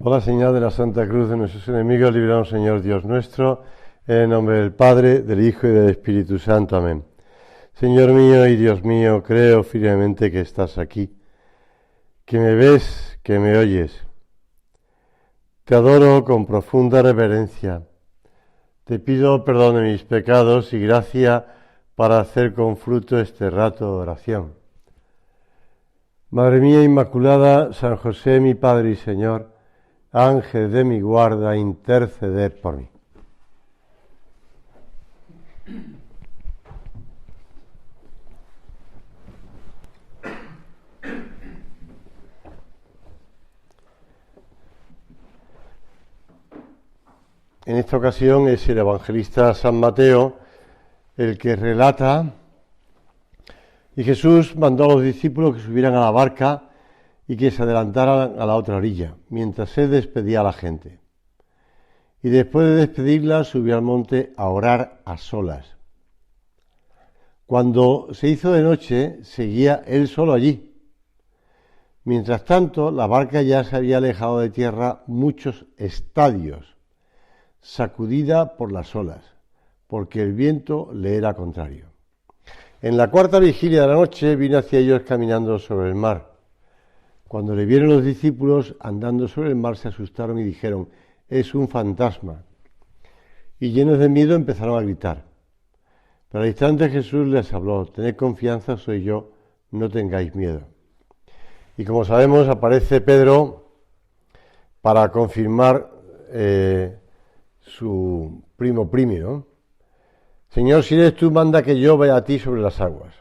Por la señal de la Santa Cruz de nuestros enemigos, líbranos, Señor Dios nuestro, en el nombre del Padre, del Hijo y del Espíritu Santo. Amén. Señor mío y Dios mío, creo firmemente que estás aquí, que me ves, que me oyes. Te adoro con profunda reverencia. Te pido perdón de mis pecados y gracia para hacer con fruto este rato de oración. Madre mía Inmaculada, San José, mi Padre y Señor, Ángel de mi guarda, interceder por mí. En esta ocasión es el evangelista San Mateo el que relata, y Jesús mandó a los discípulos que subieran a la barca y que se adelantaran a la otra orilla, mientras él despedía a la gente. Y después de despedirla, subió al monte a orar a solas. Cuando se hizo de noche, seguía él solo allí. Mientras tanto, la barca ya se había alejado de tierra muchos estadios, sacudida por las olas, porque el viento le era contrario. En la cuarta vigilia de la noche vino hacia ellos caminando sobre el mar. Cuando le vieron los discípulos andando sobre el mar, se asustaron y dijeron: «Es un fantasma». Y llenos de miedo empezaron a gritar. Pero al instante Jesús les habló: «Tened confianza, soy yo, no tengáis miedo». Y como sabemos, aparece Pedro para confirmar su primo primi, ¿no? «Señor, si eres tú, manda que yo vaya a ti sobre las aguas».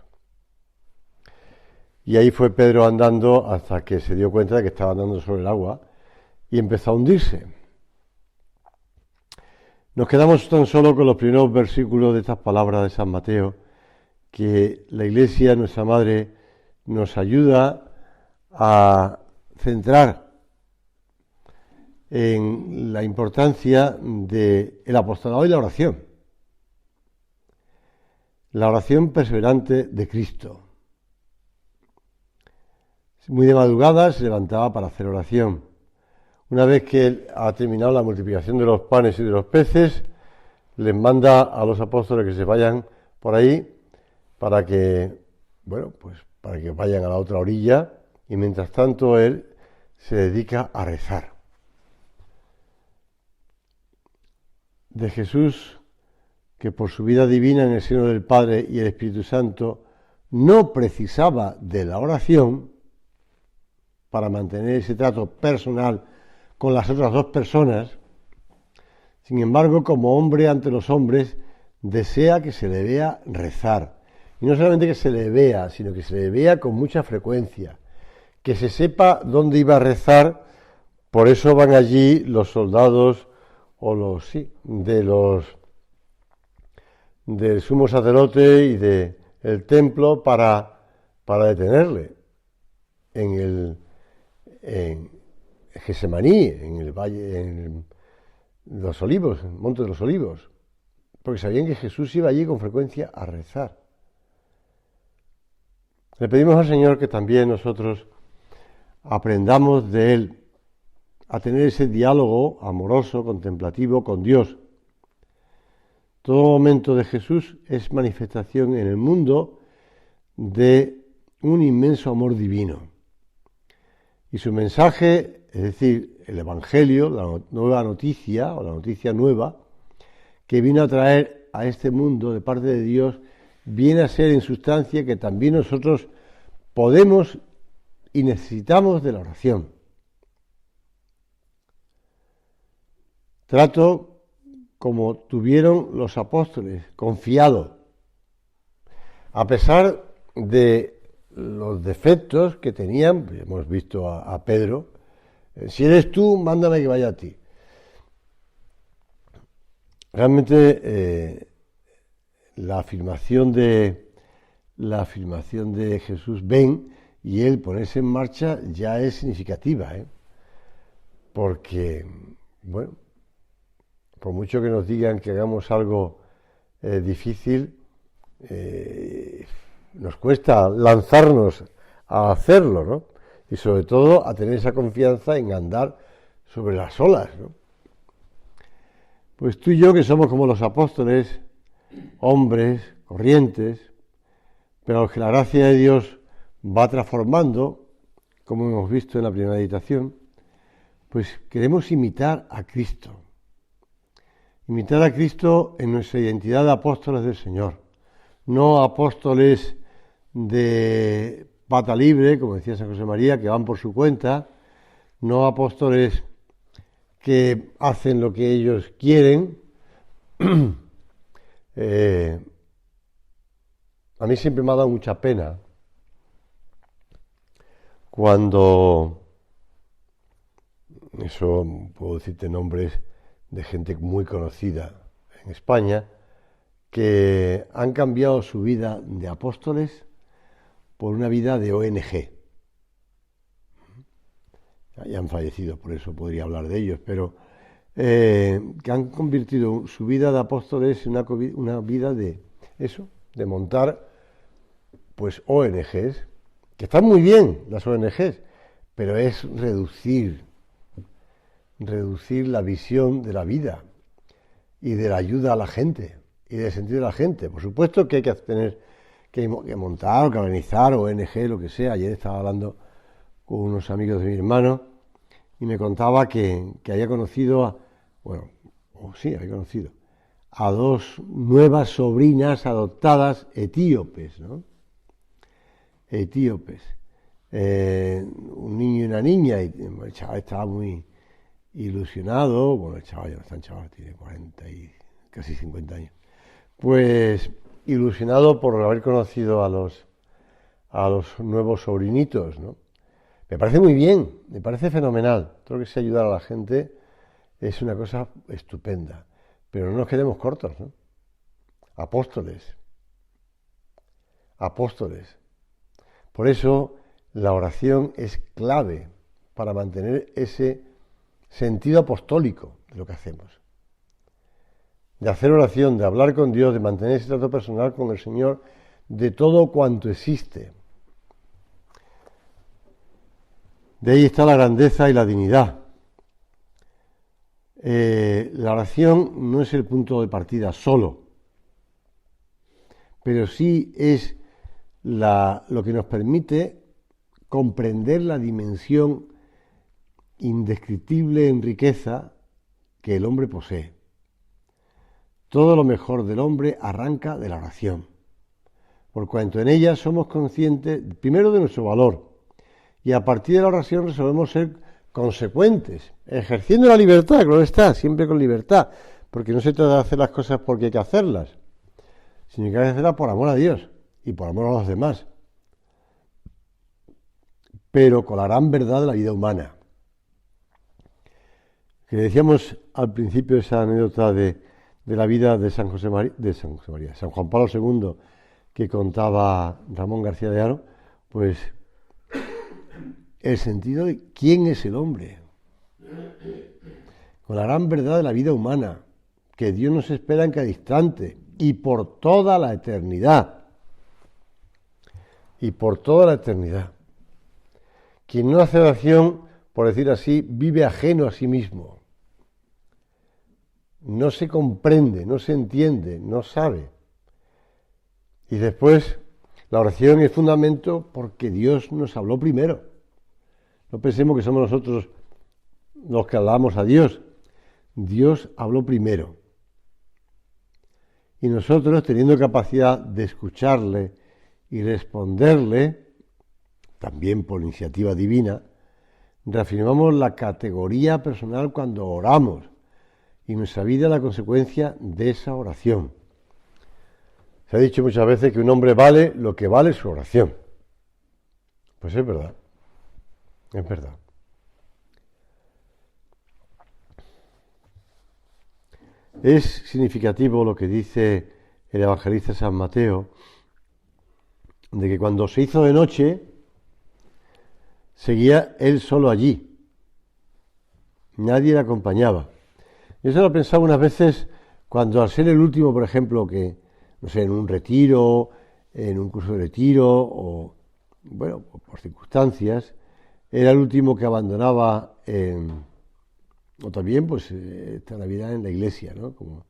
Y ahí fue Pedro andando hasta que se dio cuenta de que estaba andando sobre el agua y empezó a hundirse. Nos quedamos tan solo con los primeros versículos de estas palabras de San Mateo, que la Iglesia, nuestra Madre, nos ayuda a centrar en la importancia del apostolado y la oración. La oración perseverante de Cristo. Muy de madrugada se levantaba para hacer oración. Una vez que él ha terminado la multiplicación de los panes y de los peces, les manda a los apóstoles que se vayan por ahí para que vayan a la otra orilla, y mientras tanto él se dedica a rezar. De Jesús, que por su vida divina en el seno del Padre y el Espíritu Santo no precisaba de la oración para mantener ese trato personal con las otras dos personas, sin embargo, como hombre ante los hombres, desea que se le vea rezar. Y no solamente que se le vea, sino que se le vea con mucha frecuencia, que se sepa dónde iba a rezar. Por eso van allí los soldados del sumo sacerdote y del templo para detenerle en Gesemaní, en el valle, en los Olivos, en el Monte de los Olivos, porque sabían que Jesús iba allí con frecuencia a rezar. Le pedimos al Señor que también nosotros aprendamos de Él a tener ese diálogo amoroso, contemplativo con Dios. Todo momento de Jesús es manifestación en el mundo de un inmenso amor divino. Y su mensaje, es decir, el Evangelio, la nueva noticia o la noticia nueva que vino a traer a este mundo de parte de Dios, viene a ser en sustancia que también nosotros podemos y necesitamos de la oración. Trato como tuvieron los apóstoles, confiado, a pesar de los defectos que tenían. Hemos visto a Pedro: si eres tú, mándame que vaya a ti. Realmente la afirmación de Jesús, ven, y él ponerse en marcha, ya es significativa, porque, bueno, por mucho que nos digan que hagamos algo difícil, nos cuesta lanzarnos a hacerlo, ¿no? Y sobre todo a tener esa confianza en andar sobre las olas, ¿no? Pues tú y yo, que somos como los apóstoles, hombres, corrientes, pero a los que la gracia de Dios va transformando, como hemos visto en la primera meditación, pues queremos imitar a Cristo. Imitar a Cristo en nuestra identidad de apóstoles del Señor, no apóstoles de pata libre, como decía San José María, que van por su cuenta, no apóstoles que hacen lo que ellos quieren. A mí siempre me ha dado mucha pena cuando, eso puedo decirte nombres de gente muy conocida en España, que han cambiado su vida de apóstoles por una vida de ONG. Ya han fallecido, por eso podría hablar de ellos, pero que han convertido su vida de apóstoles en una vida de eso, de montar pues ONGs, que están muy bien las ONGs, pero es reducir la visión de la vida y de la ayuda a la gente y del sentido de la gente. Por supuesto que hay que tener que montar o que organizar ONG, lo que sea. Ayer estaba hablando con unos amigos de mi hermano y me contaba que había conocido había conocido a dos nuevas sobrinas adoptadas etíopes, ¿no? Etíopes. Un niño y una niña, y el chaval estaba muy ilusionado. Bueno, el chaval ya no es tan chaval, tiene 40 y casi 50 años. Pues ilusionado por haber conocido a los nuevos sobrinitos, ¿no? Me parece muy bien, me parece fenomenal. Todo lo que sea ayudar a la gente es una cosa estupenda. Pero no nos quedemos cortos, ¿no? Apóstoles. Por eso la oración es clave para mantener ese sentido apostólico de lo que hacemos. De hacer oración, de hablar con Dios, de mantener ese trato personal con el Señor, de todo cuanto existe. De ahí está la grandeza y la dignidad. La oración no es el punto de partida solo, pero sí es lo que nos permite comprender la dimensión indescriptible en riqueza que el hombre posee. Todo lo mejor del hombre arranca de la oración, por cuanto en ella somos conscientes primero de nuestro valor, y a partir de la oración resolvemos ser consecuentes, ejerciendo la libertad, claro está, siempre con libertad, porque no se trata de hacer las cosas porque hay que hacerlas, sino que hay que hacerlas por amor a Dios y por amor a los demás, pero con la gran verdad de la vida humana. Que decíamos al principio esa anécdota de la vida de San Juan Pablo II, que contaba Ramón García de Haro, pues el sentido de quién es el hombre, con la gran verdad de la vida humana, que Dios nos espera en cada instante y por toda la eternidad. Quien no hace oración, por decir así, vive ajeno a sí mismo. No se comprende, no se entiende, no sabe. Y después, la oración es fundamento porque Dios nos habló primero. No pensemos que somos nosotros los que hablamos a Dios. Dios habló primero. Y nosotros, teniendo capacidad de escucharle y responderle, también por iniciativa divina, reafirmamos la categoría personal cuando oramos, y nuestra vida es la consecuencia de esa oración. Se ha dicho muchas veces que un hombre vale lo que vale su oración. Pues es verdad. Es verdad. Es significativo lo que dice el evangelista San Mateo, de que cuando se hizo de noche, seguía él solo allí. Nadie le acompañaba. Yo eso lo pensaba unas veces cuando al ser el último, por ejemplo, que, no sé, en un retiro, en un curso de retiro, o, bueno, por circunstancias, era el último que abandonaba O también, pues, esta Navidad en la iglesia, ¿no? Como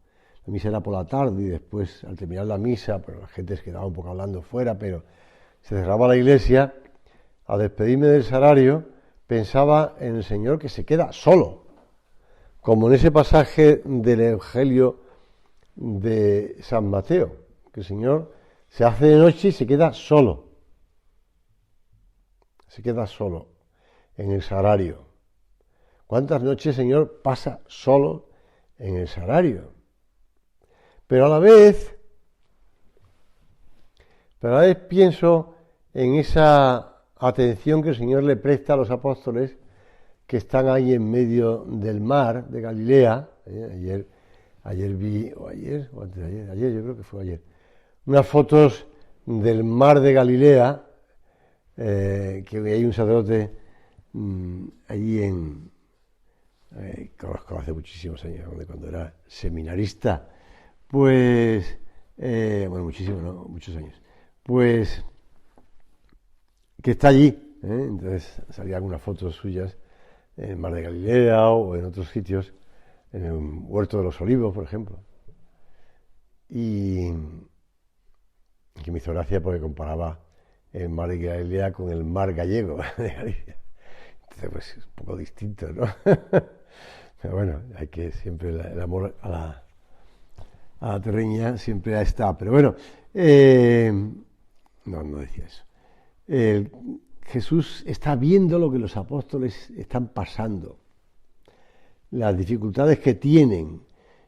la misa era por la tarde y después, al terminar la misa, pues la gente se quedaba un poco hablando fuera, pero se cerraba la iglesia. Al despedirme del salario, pensaba en el Señor que se queda solo, como en ese pasaje del Evangelio de San Mateo, que el Señor se hace de noche y se queda solo en el sagrario. ¿Cuántas noches, Señor, pasa solo en el sagrario? Pero a la vez pienso en esa atención que el Señor le presta a los apóstoles que están ahí en medio del mar de Galilea. Ayer vi, o antes de ayer, yo creo que fue ayer, unas fotos del mar de Galilea, que hay un sacerdote allí conozco hace muchísimos años, cuando era seminarista, pues, muchísimos, ¿no? Muchos años, pues, que está allí, entonces salían algunas fotos suyas en el mar de Galilea o en otros sitios, en el Huerto de los Olivos, por ejemplo, y que me hizo gracia porque comparaba el mar de Galilea con el mar gallego de Galicia. Entonces, pues es un poco distinto, ¿no? Pero bueno, hay que siempre el amor a la terreña siempre está. Pero bueno, no decía eso. Jesús está viendo lo que los apóstoles están pasando, las dificultades que tienen.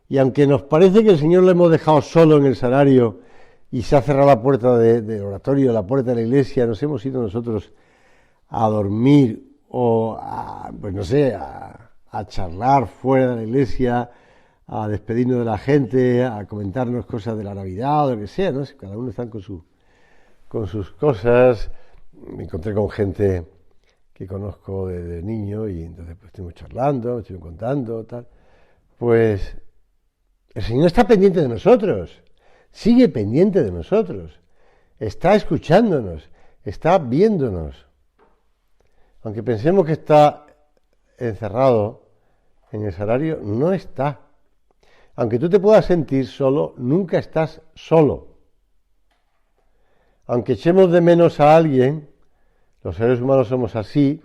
Y aunque nos parece que el Señor lo hemos dejado solo en el sagrario y se ha cerrado la puerta del oratorio, la puerta de la iglesia, nos hemos ido nosotros a dormir o a charlar fuera de la iglesia, a despedirnos de la gente, a comentarnos cosas de la Navidad o lo que sea, ¿no? Cada uno está con sus cosas. Me encontré con gente que conozco desde niño y entonces pues estuvimos charlando, estuvimos contando, tal. Pues el Señor está pendiente de nosotros, sigue pendiente de nosotros, está escuchándonos, está viéndonos. Aunque pensemos que está encerrado en el sagrario, no está. Aunque tú te puedas sentir solo, nunca estás solo. Aunque echemos de menos a alguien, los seres humanos somos así,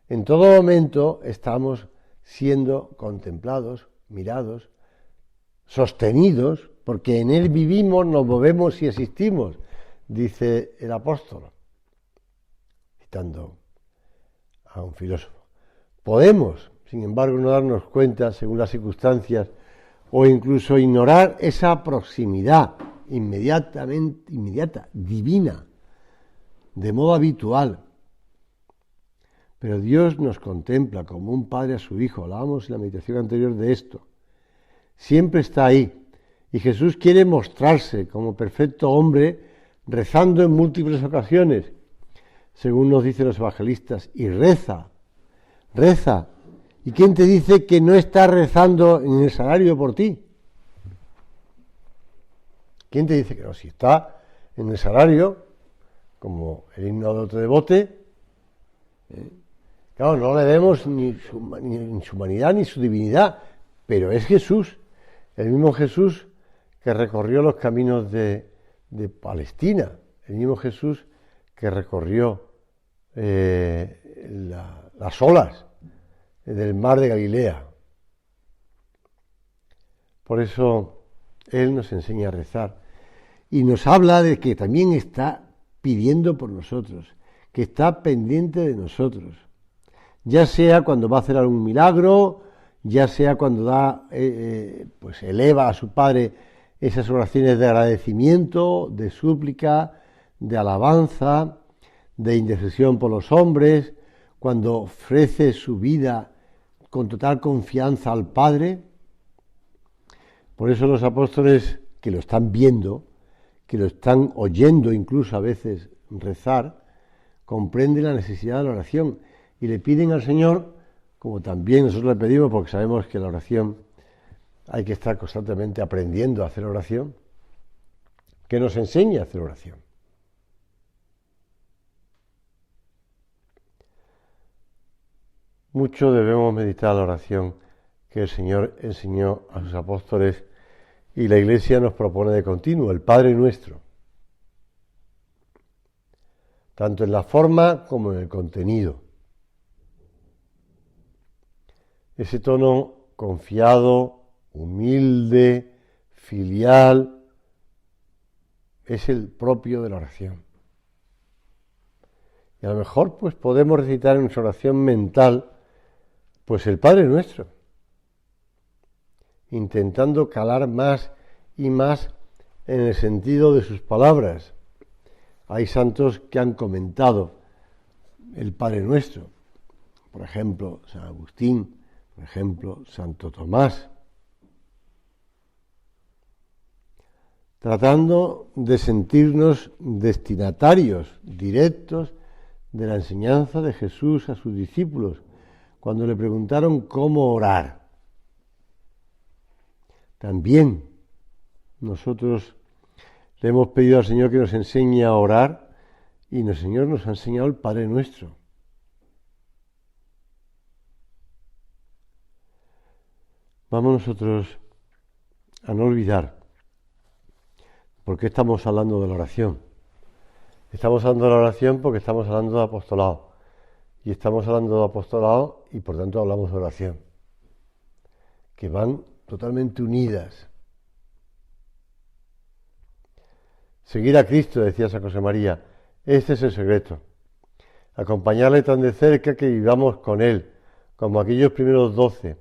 en todo momento estamos siendo contemplados, mirados, sostenidos, porque en Él vivimos, nos movemos y existimos, dice el apóstol, citando a un filósofo. Podemos, sin embargo, no darnos cuenta según las circunstancias o incluso ignorar esa proximidad inmediata, divina, de modo habitual. Pero Dios nos contempla como un padre a su hijo. Hablábamos en la meditación anterior de esto. Siempre está ahí. Y Jesús quiere mostrarse como perfecto hombre, rezando en múltiples ocasiones, según nos dicen los evangelistas, y reza. ¿Y quién te dice que no está rezando en el sagrario por ti? ¿Quién te dice que no? Si está en el sagrario, como el himno de otro devote, claro, no le vemos ni su humanidad ni su divinidad, pero es Jesús, el mismo Jesús que recorrió los caminos de Palestina, el mismo Jesús que recorrió las olas del mar de Galilea. Por eso Él nos enseña a rezar y nos habla de que también está pidiendo por nosotros, que está pendiente de nosotros, ya sea cuando va a hacer algún milagro, ya sea cuando pues eleva a su Padre esas oraciones de agradecimiento, de súplica, de alabanza, de intercesión por los hombres, cuando ofrece su vida con total confianza al Padre. Por eso los apóstoles que lo están viendo, que lo están oyendo incluso a veces rezar, comprenden la necesidad de la oración y le piden al Señor, como también nosotros le pedimos, porque sabemos que la oración hay que estar constantemente aprendiendo a hacer oración, que nos enseñe a hacer oración. Mucho debemos meditar la oración que el Señor enseñó a sus apóstoles y la Iglesia nos propone de continuo, el Padre Nuestro, tanto en la forma como en el contenido. Ese tono confiado, humilde, filial, es el propio de la oración. Y a lo mejor pues podemos recitar en nuestra oración mental pues el Padre Nuestro, intentando calar más y más en el sentido de sus palabras. Hay santos que han comentado el Padre Nuestro, por ejemplo, San Agustín, por ejemplo, Santo Tomás, tratando de sentirnos destinatarios directos de la enseñanza de Jesús a sus discípulos, cuando le preguntaron cómo orar. También nosotros le hemos pedido al Señor que nos enseñe a orar y el Señor nos ha enseñado el Padre Nuestro. Vamos nosotros a no olvidar por qué estamos hablando de la oración. Estamos hablando de la oración porque estamos hablando de apostolado. Y estamos hablando de apostolado y por tanto hablamos de oración, que van totalmente unidas. Seguir a Cristo, decía San José María, este es el secreto. Acompañarle tan de cerca que vivamos con Él, como aquellos primeros 12,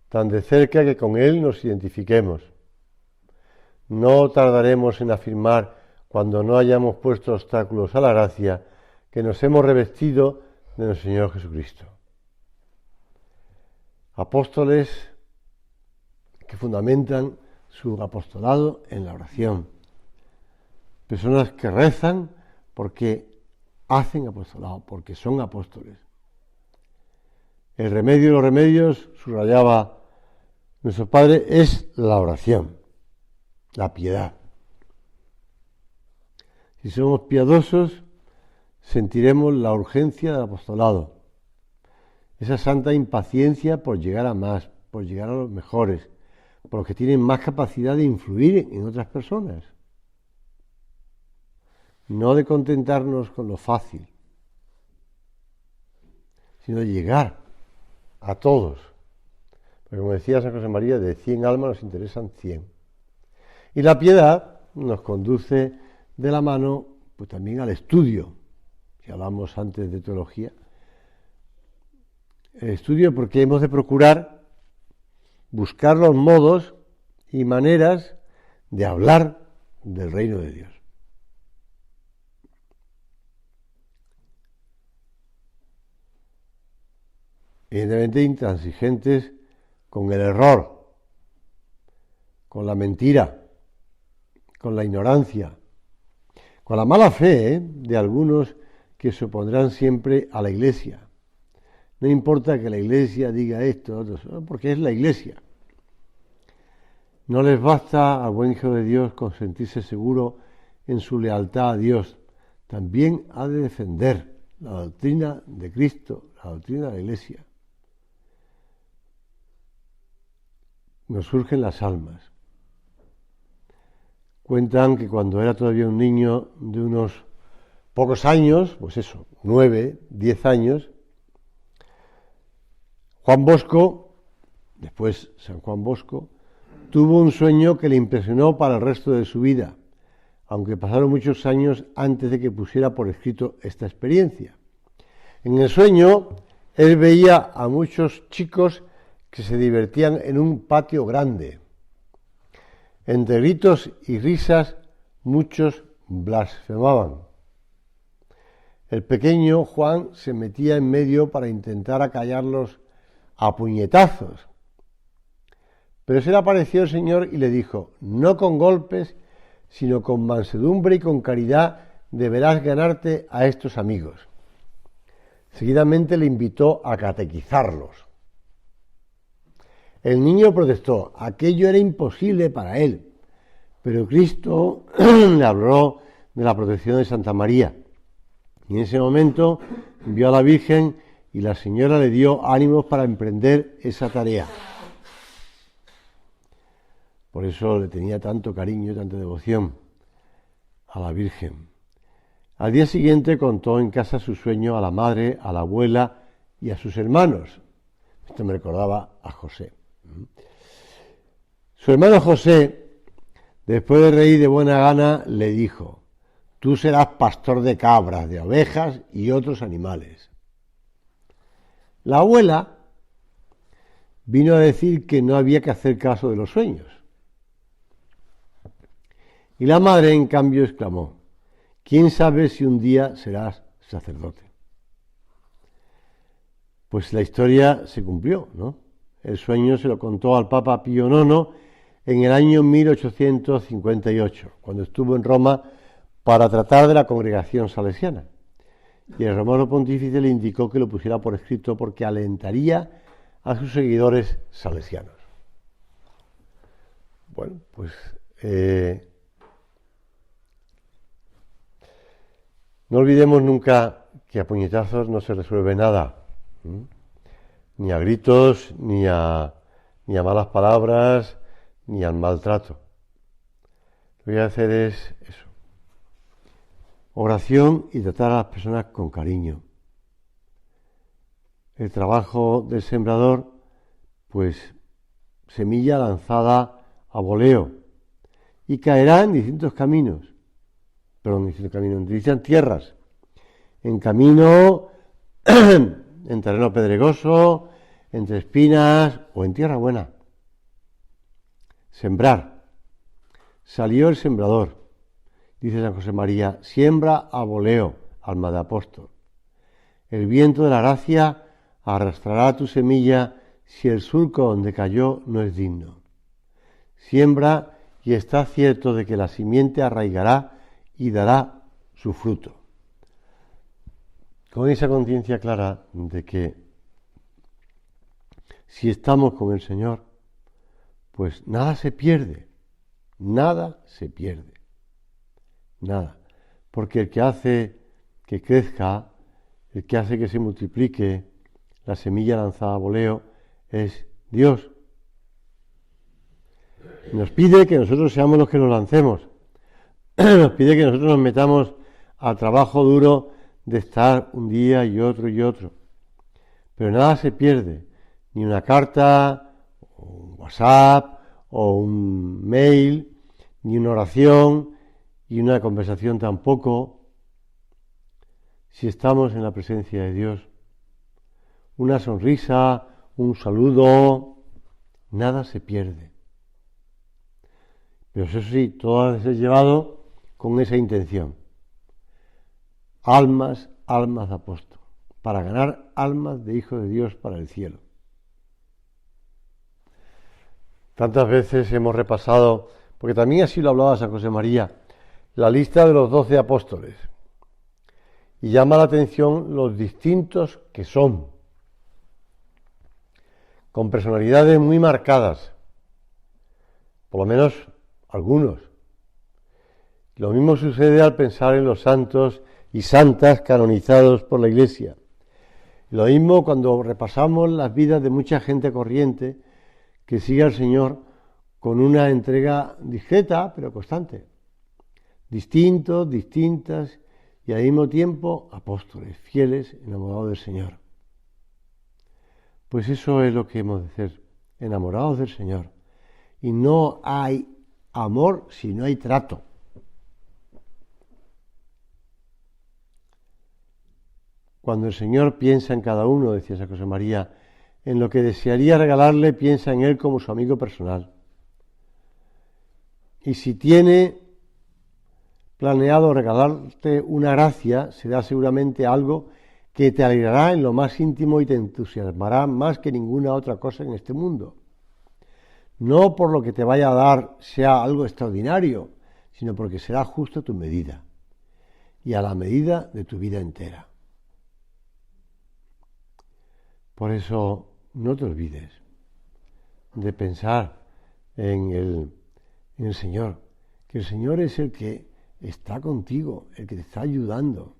tan de cerca que con Él nos identifiquemos. No tardaremos en afirmar, cuando no hayamos puesto obstáculos a la gracia, que nos hemos revestido de nuestro Señor Jesucristo. Apóstoles que fundamentan su apostolado en la oración. Personas que rezan porque hacen apostolado, porque son apóstoles. El remedio de los remedios, subrayaba nuestro Padre, es la oración, la piedad. Si somos piadosos, sentiremos la urgencia del apostolado, esa santa impaciencia por llegar a más, por llegar a los mejores, por los que tienen más capacidad de influir en otras personas. No de contentarnos con lo fácil, sino de llegar a todos. Porque como decía San José María, de 100 almas nos interesan 100. Y la piedad nos conduce de la mano pues también al estudio, si hablamos antes de teología. El estudio porque hemos de procurar buscar los modos y maneras de hablar del reino de Dios. Evidentemente intransigentes con el error, con la mentira, con la ignorancia, con la mala fe de algunos que se opondrán siempre a la Iglesia. No importa que la Iglesia diga esto, porque es la Iglesia. No les basta al buen Hijo de Dios con sentirse seguro en su lealtad a Dios. También ha de defender la doctrina de Cristo, la doctrina de la Iglesia. Nos surgen las almas. Cuentan que cuando era todavía un niño de unos pocos años, pues eso, 9, 10 años, Juan Bosco, después San Juan Bosco, tuvo un sueño que le impresionó para el resto de su vida, aunque pasaron muchos años antes de que pusiera por escrito esta experiencia. En el sueño, él veía a muchos chicos que se divertían en un patio grande. Entre gritos y risas, muchos blasfemaban. El pequeño Juan se metía en medio para intentar acallarlos a puñetazos. Pero se le apareció el Señor y le dijo: no con golpes, sino con mansedumbre y con caridad deberás ganarte a estos amigos. Seguidamente le invitó a catequizarlos. El niño protestó, aquello era imposible para él, pero Cristo le habló de la protección de Santa María. Y en ese momento vio a la Virgen y la Señora le dio ánimos para emprender esa tarea. Por eso le tenía tanto cariño y tanta devoción a la Virgen. Al día siguiente contó en casa su sueño a la madre, a la abuela y a sus hermanos. Esto me recordaba a José. Su hermano José, después de reír de buena gana, le dijo: tú serás pastor de cabras, de ovejas y otros animales. La abuela vino a decir que no había que hacer caso de los sueños. Y la madre, en cambio, exclamó: ¿quién sabe si un día serás sacerdote? Pues la historia se cumplió, ¿no? El sueño se lo contó al Papa Pío IX en el año 1858, cuando estuvo en Roma para tratar de la congregación salesiana. Y el romano pontífice le indicó que lo pusiera por escrito porque alentaría a sus seguidores salesianos. Bueno, pues no olvidemos nunca que a puñetazos no se resuelve nada, ni a gritos, ni a malas palabras, ni al maltrato. Lo que voy a hacer es eso: oración y tratar a las personas con cariño. El trabajo del sembrador, pues semilla lanzada a voleo y caerá en distintos caminos, en distintas tierras, en camino, en terreno pedregoso, entre espinas o en tierra buena. Sembrar. Salió el sembrador, dice San José María: siembra a voleo, alma de apóstol. El viento de la gracia arrastrará tu semilla si el surco donde cayó no es digno. Siembra y está cierto de que la simiente arraigará y dará su fruto. Con esa conciencia clara de que si estamos con el Señor, pues nada se pierde, nada se pierde, nada. Porque el que hace que crezca, el que hace que se multiplique la semilla lanzada a voleo, es Dios. Nos pide que nosotros seamos los que nos lancemos. Nos pide que nosotros nos metamos al trabajo duro de estar un día y otro y otro. Pero nada se pierde, ni una carta, o un WhatsApp, o un mail, ni una oración y una conversación tampoco, si estamos en la presencia de Dios. Una sonrisa, un saludo, nada se pierde. Pero eso sí, todo ha de ser llevado con esa intención. Almas de apóstol, para ganar almas de hijos de Dios para el cielo. Tantas veces hemos repasado, porque también así lo hablaba San José María, la lista de los 12 apóstoles. Y llama la atención los distintos que son, con personalidades muy marcadas, por lo menos algunos. Lo mismo sucede al pensar en los santos y santas canonizados por la Iglesia. Lo mismo cuando repasamos las vidas de mucha gente corriente que sigue al Señor con una entrega discreta pero constante. Distintos, distintas y al mismo tiempo apóstoles, fieles, enamorados del Señor. Pues eso es lo que hemos de ser, enamorados del Señor. Y no hay amor si no hay trato. Cuando el Señor piensa en cada uno, decía San José María, en lo que desearía regalarle, piensa en él como su amigo personal. Y si tiene planeado regalarte una gracia, será seguramente algo que te alegrará en lo más íntimo y te entusiasmará más que ninguna otra cosa en este mundo. No por lo que te vaya a dar sea algo extraordinario, sino porque será justo a tu medida y a la medida de tu vida entera. Por eso no te olvides de pensar en el Señor, que el Señor es el que está contigo, el que te está ayudando,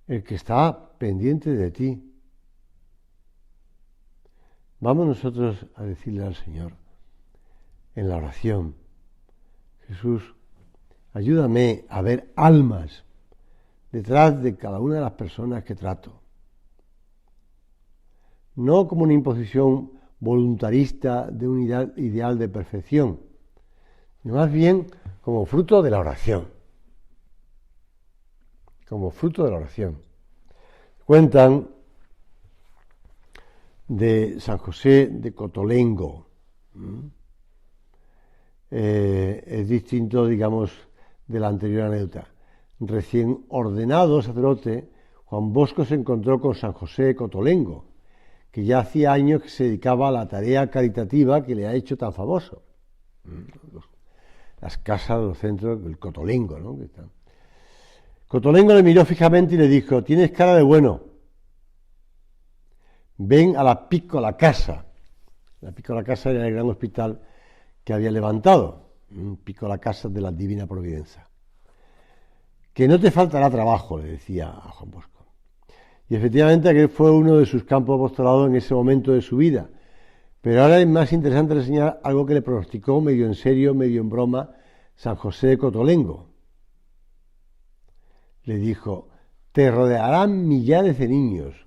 el que está pendiente de ti. Vamos nosotros a decirle al Señor: en la oración. Jesús, ayúdame a ver almas detrás de cada una de las personas que trato. No como una imposición voluntarista de un ideal de perfección, sino más bien como fruto de la oración. Como fruto de la oración. Cuentan de San José de Cotolengo. Es distinto, digamos, de la anterior anécdota. Recién ordenado sacerdote, Juan Bosco se encontró con San José de Cotolengo, que ya hacía años que se dedicaba a la tarea caritativa que le ha hecho tan famoso. Las casas, los centros, el Cotolengo, ¿no? Cotolengo le miró fijamente y le dijo: tienes cara de bueno, ven a la Piccola Casa. La Piccola Casa era el gran hospital que había levantado, Piccola Casa de la Divina Providencia. Que no te faltará trabajo, le decía a Juan Bosco. Y efectivamente aquel fue uno de sus campos apostolados en ese momento de su vida. Pero ahora es más interesante reseñar algo que le pronosticó, medio en serio, medio en broma, San José de Cotolengo. Le dijo: te rodearán millares de niños.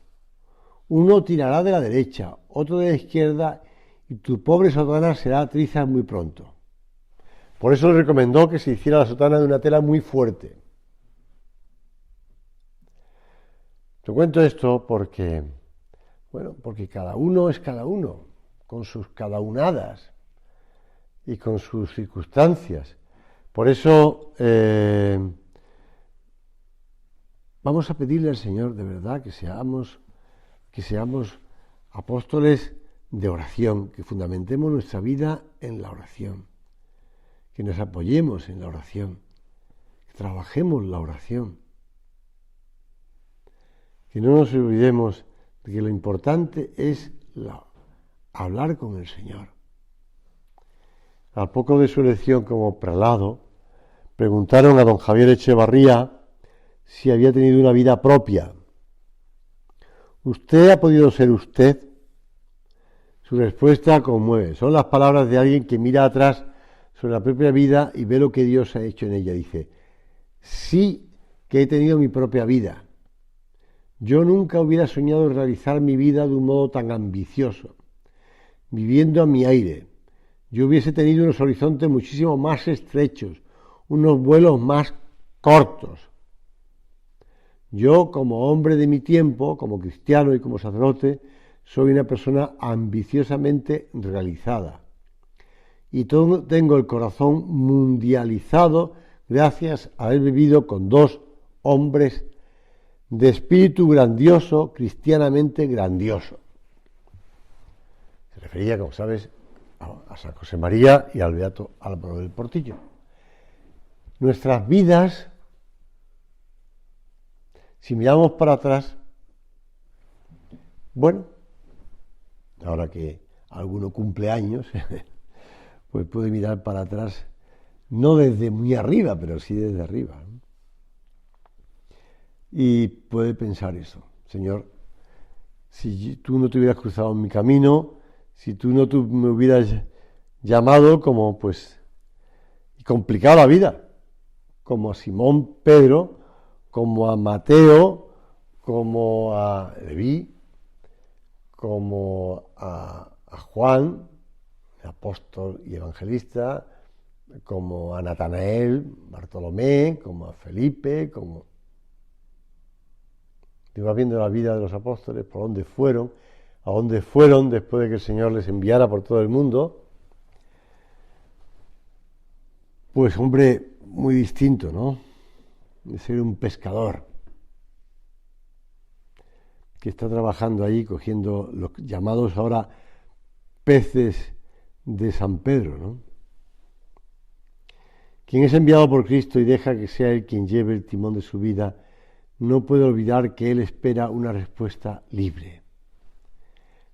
Uno tirará de la derecha, otro de la izquierda, y tu pobre sotana será trizas muy pronto. Por eso le recomendó que se hiciera la sotana de una tela muy fuerte. Te cuento esto porque cada uno es cada uno, con sus cadaunadas y con sus circunstancias. Por eso vamos a pedirle al Señor de verdad que seamos apóstoles de oración, que fundamentemos nuestra vida en la oración, que nos apoyemos en la oración, que trabajemos la oración, que no nos olvidemos de que lo importante es hablar con el Señor. Al poco de su elección como prelado, preguntaron a don Javier Echevarría si había tenido una vida propia. ¿Usted ha podido ser usted? Su respuesta conmueve. Son las palabras de alguien que mira atrás sobre la propia vida y ve lo que Dios ha hecho en ella. Dice: sí que he tenido mi propia vida. Yo nunca hubiera soñado realizar mi vida de un modo tan ambicioso, viviendo a mi aire. Yo hubiese tenido unos horizontes muchísimo más estrechos, unos vuelos más cortos. Yo, como hombre de mi tiempo, como cristiano y como sacerdote, soy una persona ambiciosamente realizada. Y tengo el corazón mundializado gracias a haber vivido con dos hombres de espíritu grandioso, cristianamente grandioso. Se refería, como sabes, a San José María y al beato Álvaro del Portillo. Nuestras vidas, si miramos para atrás, bueno, ahora que alguno cumple años, pues puede mirar para atrás, no desde muy arriba, pero sí desde arriba, ¿no? Y puede pensar eso: Señor, si tú no te hubieras cruzado en mi camino, si tú no me hubieras llamado como y complicado la vida, como a Simón Pedro, como a Mateo, como a Leví, como a Juan, apóstol y evangelista, como a Natanael, Bartolomé, como a Felipe, como... Te vas viendo la vida de los apóstoles, por dónde fueron, a dónde fueron después de que el Señor les enviara por todo el mundo. Pues hombre, muy distinto, ¿no? De ser un pescador que está trabajando ahí cogiendo los llamados ahora peces de San Pedro, ¿no? Quien es enviado por Cristo y deja que sea Él quien lleve el timón de su vida, no puede olvidar que Él espera una respuesta libre.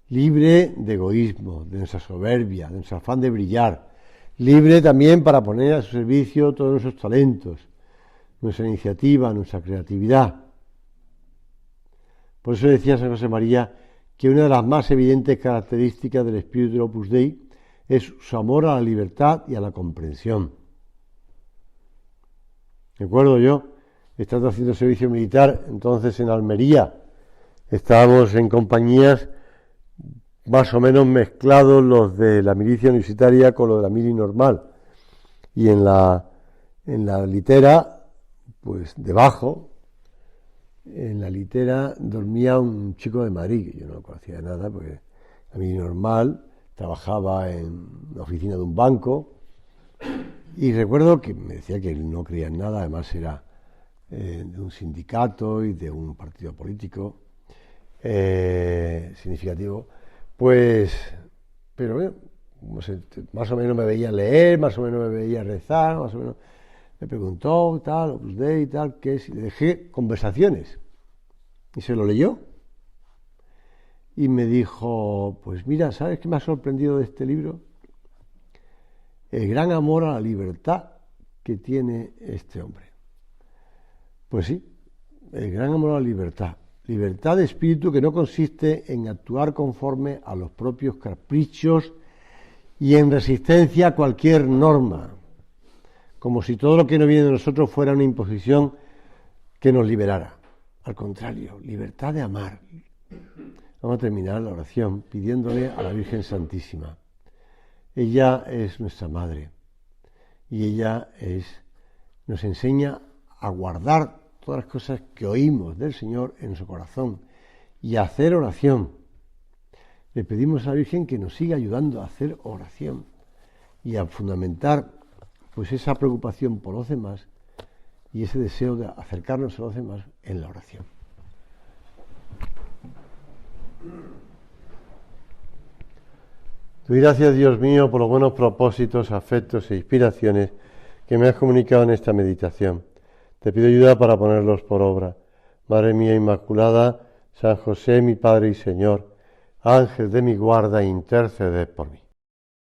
Libre de egoísmo, de nuestra soberbia, de nuestro afán de brillar. Libre también para poner a su servicio todos nuestros talentos, nuestra iniciativa, nuestra creatividad. Por eso decía San José María que una de las más evidentes características del espíritu del Opus Dei es su amor a la libertad y a la comprensión. Recuerdo yo, estando haciendo servicio militar, entonces en Almería, estábamos en compañías más o menos mezclados los de la milicia universitaria con los de la mili normal. Y en la litera, pues debajo, en la litera dormía un chico de Madrid, que yo no lo conocía de nada, porque la mili normal trabajaba en la oficina de un banco, y recuerdo que me decía que él no creía en nada, además era de un sindicato y de un partido político significativo, pues, pero bueno, más o menos me veía leer, más o menos me veía rezar, más o menos me preguntó tal, Opus Dei y tal, qué es, y le dejé Conversaciones, y se lo leyó, y me dijo, pues mira, ¿sabes qué me ha sorprendido de este libro? El gran amor a la libertad que tiene este hombre. Pues sí, el gran amor a la libertad. Libertad de espíritu que no consiste en actuar conforme a los propios caprichos y en resistencia a cualquier norma, como si todo lo que no viene de nosotros fuera una imposición que nos liberara. Al contrario, libertad de amar. Vamos a terminar la oración pidiéndole a la Virgen Santísima. Ella es nuestra madre y ella nos enseña a guardar todas las cosas que oímos del Señor en su corazón y a hacer oración. Le pedimos a la Virgen que nos siga ayudando a hacer oración y a fundamentar pues esa preocupación por los demás y ese deseo de acercarnos a los demás en la oración. Doy gracias, Dios mío, por los buenos propósitos, afectos e inspiraciones que me has comunicado en esta meditación. Te pido ayuda para ponerlos por obra. Madre mía Inmaculada, San José, mi Padre y Señor, Ángel de mi guarda, interceded por mí.